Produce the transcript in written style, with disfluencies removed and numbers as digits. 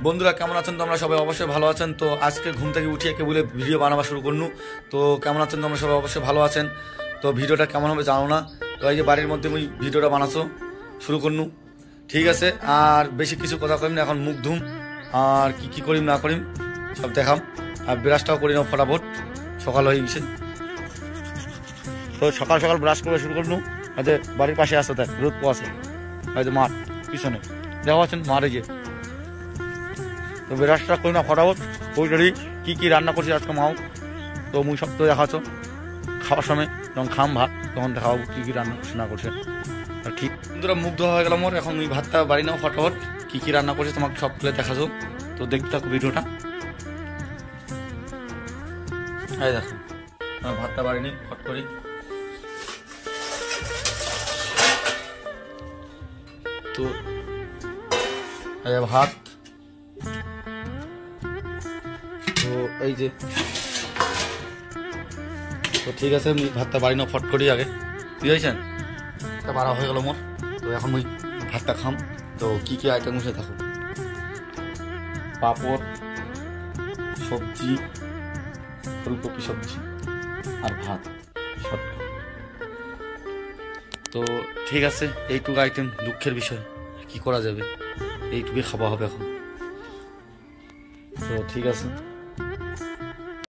বন্ধুরা কেমন আছেন? তোমরা সবাই অবশ্যই ভালো আছেন। তো আজকে ঘুম থেকে উঠিয়ে কেবল ভিডিও বানাবা শুরু করনু। তো কেমন আছেন? তোমরা সবাই অবশ্যই ভালো আছেন। তো ভিডিওটা কেমন হবে জানো না। তো এই যে বাড়ির মধ্যে মুই ভিডিওটা বানাছো শুরু করনু, ঠিক আছে। আর বেশি কিছু কথা করিম না, এখন মুখ ধুম আর কি করিম না করিম সব দেখাম। আর ব্রাশটাও করি না ফটাফট, সকাল হয়ে গেছে। তো সকাল সকাল ব্রাশ করে শুরু করনু। হয়তো বাড়ির পাশে আসতে দেখ রোদ পোয়াছে, হয়তো মাঠ পিছনে দেখা পাচ্ছেন মাঠে গিয়ে। তো ব্রাশটা করি না ফটাফট। ওইটারই কি রান্না করছি আজকে মাও। তো মুই সব তো দেখাচ্ছ খাওয়ার সময়, যখন খাম ভাত তখন দেখাবো কি রান্না করছে না করছে। আর ঠিক বন্ধুরা মুখ ধোয়া হয়ে গেল মোর, এখন ওই ভাতটা বাড়ি নাও ফটাফট। কি রান্না করছে তোমাকে সব তুলে দেখাছো। তো দেখতে থাকো ভিডিওটা। এই দেখো ভাতটা বাড়ি নি ফট করি। তো ভাত, তো এই যে তো ঠিক আছে, আমি ভাতটা বাড়ি না ফট করি আগে। বুঝতে পারছেন, এটা বাড়া হয়ে গেল মোর। তো এখন ওই ভাতটা খাম। তো কি আইটেম বসে থাকো, পাঁপড়, সবজি, ফুলকপি সবজি আর ভাত শর্ট। তো ঠিক আছে, এইটুকু আইটেম, দুঃখের বিষয়, কি করা যাবে, এইটুকুই খাওয়া হবে এখন। তো ঠিক আছে।